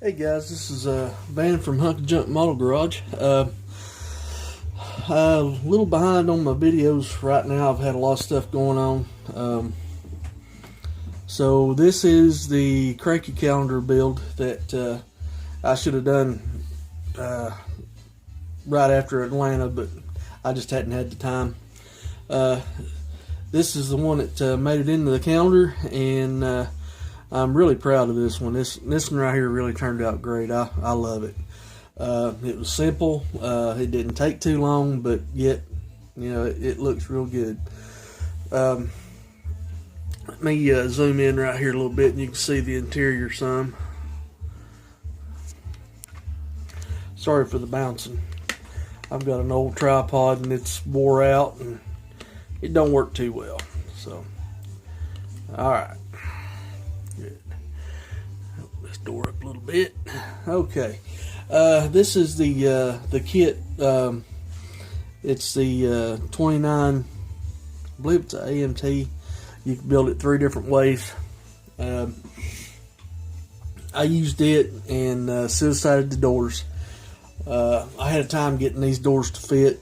Hey guys, this is Van from Hunt Junk Model Garage. A little behind on my videos right now. I've had a lot of stuff going on. So this is the Cranky calendar build that I should have done right after Atlanta, but I just hadn't had the time. This is the one that made it into the calendar, and I'm really proud of this one. This one right here really turned out great. I love it. It was simple. It didn't take too long, but yet, it looks real good. Let me zoom in right here a little bit, and you can see the interior some. Sorry for the bouncing. I've got an old tripod, and it's wore out, and it don't work too well. So, all right. Good. Open this door up a little bit. Okay. This is the kit. It's the 29. I believe it's an AMT. You can build it 3 different ways. I used it and silk-sided the doors. I had a time getting these doors to fit.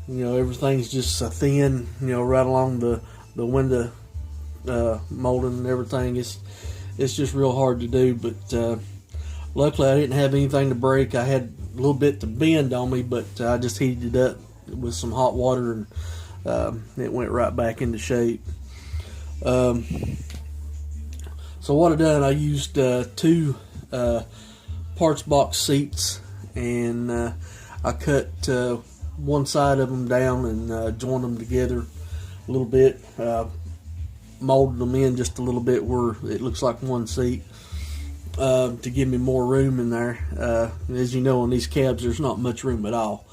Everything's just so thin. Right along the window molding and everything. It's just real hard to do. But luckily, I didn't have anything to break. I had a little bit to bend on me, but I just heated it up with some hot water, and it went right back into shape. So what I done, I used 2 parts box seats, and I cut one side of them down and joined them together a little bit, molded them in just a little bit where it looks like one seat, to give me more room in there. As you know, on these cabs there's not much room at all.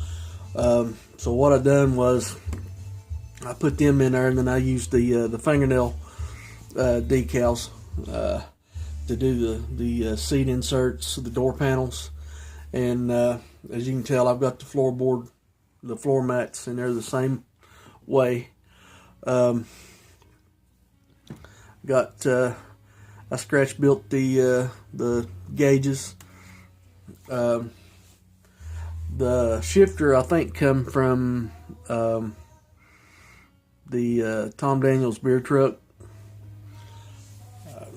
So what I done was I put them in there, and then I used the fingernail decals to do the seat inserts, the door panels, and as you can tell, I've got the floorboard, the floor mats, and they're the same way. I scratch built the gauges. The shifter I think come from the Tom Daniels beer truck.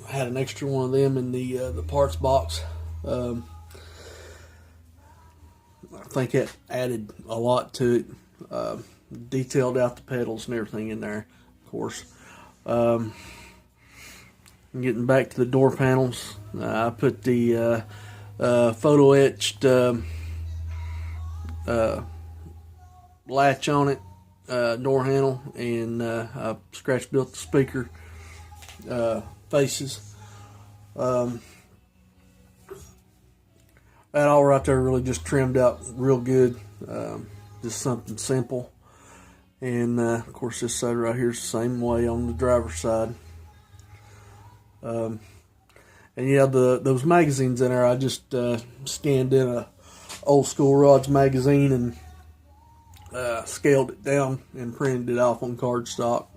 I had an extra one of them in the parts box. I think that added a lot to it. Detailed out the pedals and everything in there, of course. Getting back to the door panels, I put the photo etched latch on it, door handle, and I scratch built the speaker faces. That all right there really just trimmed out real good. Just something simple. And of course this side right here is the same way on the driver's side. And yeah, those magazines in there, I just scanned in a old school Rods magazine and scaled it down and printed it off on cardstock.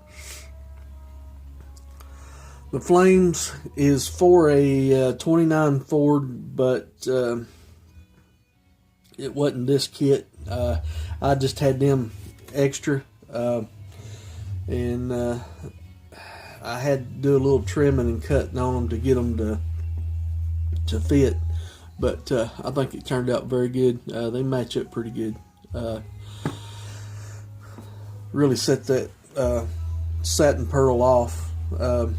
The flames is for a 29 Ford, but it wasn't this kit. I just had them extra, and I had to do a little trimming and cutting on them to get them to fit, but I think it turned out very good. They match up pretty good. Really set that satin pearl off. The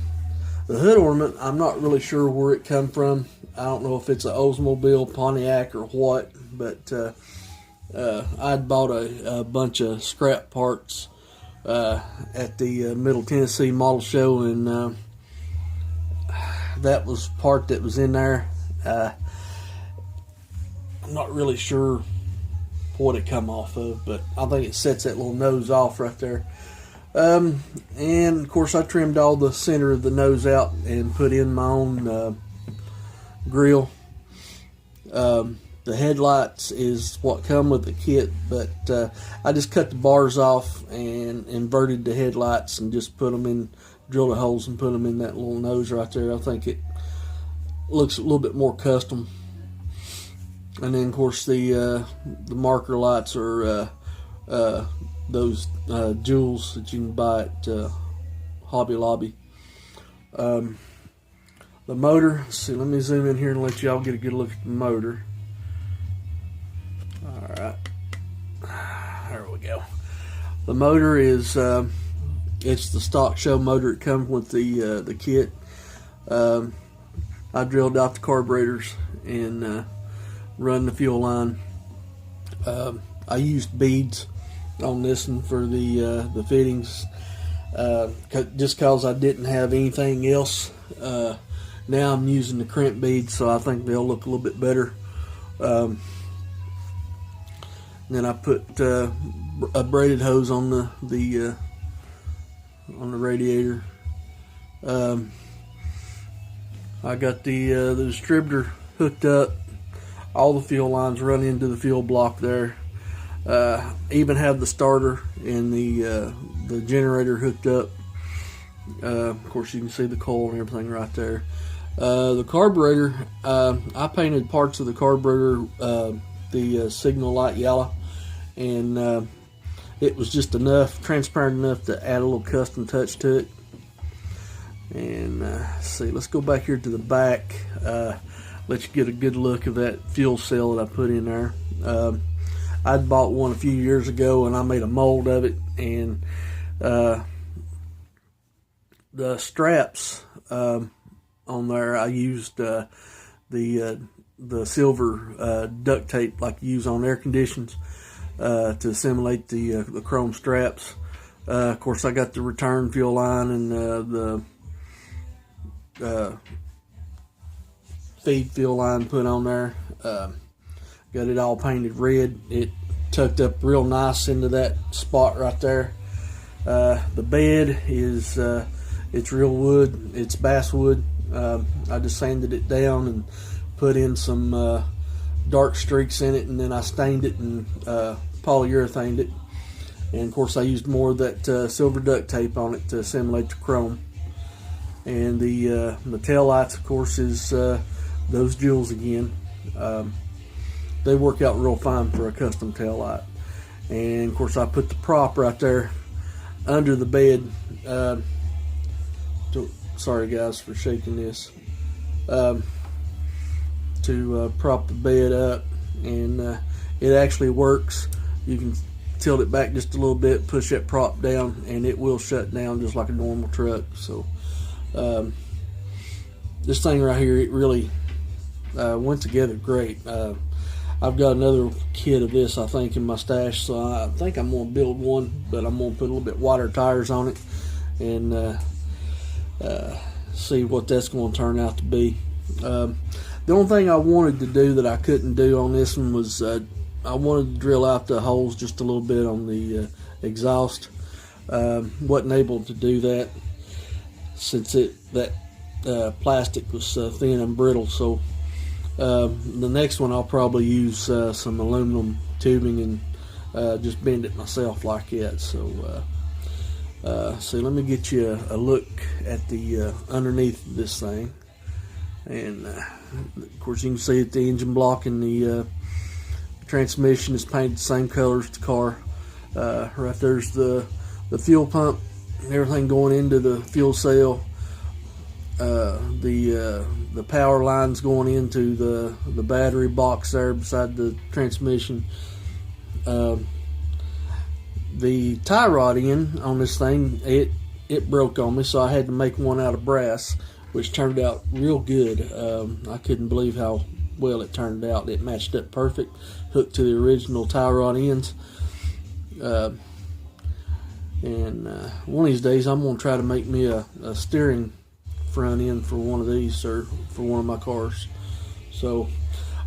hood ornament, I'm not really sure where it come from. I don't know if it's an Oldsmobile, Pontiac, or what, but I'd bought a bunch of scrap parts at the Middle Tennessee Model Show, and that was part that was in there. I'm not really sure what it come off of, but I think it sets that little nose off right there. And of course I trimmed all the center of the nose out and put in my own grill. The headlights is what come with the kit, but I just cut the bars off and inverted the headlights and just put them in, drilled the holes and put them in that little nose right there. I think it looks a little bit more custom. And then of course the marker lights are those jewels that you can buy at Hobby Lobby. The motor, let's see, let me zoom in here and let y'all get a good look at the motor. Alright, there we go. The motor is it's the stock show motor. It comes with the kit. I drilled out the carburetors and run the fuel line. I used beads on this one for the fittings, just because I didn't have anything else. Now I'm using the crimp beads, so I think they'll look a little bit better. Then I put a braided hose on the radiator. I got the distributor hooked up. All the fuel lines run into the fuel block there. Even have the starter and the generator hooked up. Of course, you can see the coil and everything right there. The carburetor, I painted parts of the carburetor the signal light yellow, and it was just enough, transparent enough to add a little custom touch to it. And let's see, let's go back here to the back. Let you get a good look of that fuel cell that I put in there. I'd bought one a few years ago, and I made a mold of it, and the straps on there, I used the silver duct tape like you use on air conditions to simulate the chrome straps. Of course, I got the return fuel line and the feed fuel line put on there. Got it all painted red. It tucked up real nice into that spot right there. The bed is it's real wood. It's basswood. I just sanded it down and put in some dark streaks in it, and then I stained it and polyurethaned it. And of course, I used more of that silver duct tape on it to simulate the chrome. And the tail lights, of course, is those jewels again. They work out real fine for a custom tail light. And of course, I put the prop right there under the bed. Sorry guys for shaking this. To prop the bed up, and it actually works. You can tilt it back just a little bit, push that prop down, and it will shut down just like a normal truck. So this thing right here, it really went together great. I've got another kit of this, I think, in my stash, so I think I'm going to build one, but I'm going to put a little bit wider tires on it and see what that's going to turn out to be. The only thing I wanted to do that I couldn't do on this one was I wanted to drill out the holes just a little bit on the exhaust. Wasn't able to do that since that plastic was thin and brittle. So the next one I'll probably use some aluminum tubing and just bend it myself like that. So see, let me get you a look at the underneath of this thing. And of course, you can see that the engine block and the transmission is painted the same color as the car. Right there's the fuel pump and everything going into the fuel cell. The power lines going into the battery box there beside the transmission. The tie rod end on this thing, it broke on me, so I had to make one out of brass, which turned out real good. I couldn't believe how well it turned out. It matched up perfect, hooked to the original tie rod ends. And one of these days I'm going to try to make me a steering front end for one of these, or for one of my cars. So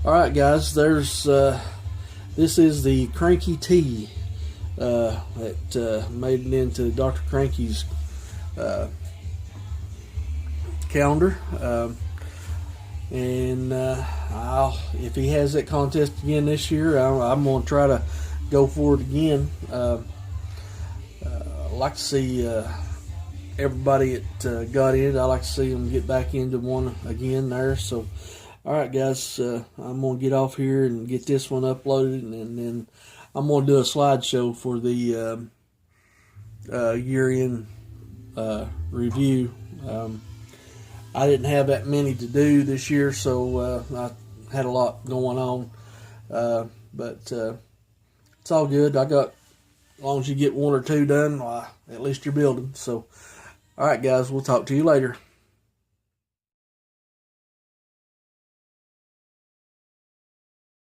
alright guys, there's this is the Cranky T that made it into Dr. Cranky's calendar. And if he has that contest again this year, I'm going to try to go for it again. I'd like to see everybody that got in it. I like to see them get back into one again there. So, all right, guys, I'm going to get off here and get this one uploaded, and then I'm going to do a slideshow for the year-end review. I didn't have that many to do this year, so I had a lot going on. But it's all good. As long as you get one or two done, at least you're building. So, all right, guys, we'll talk to you later.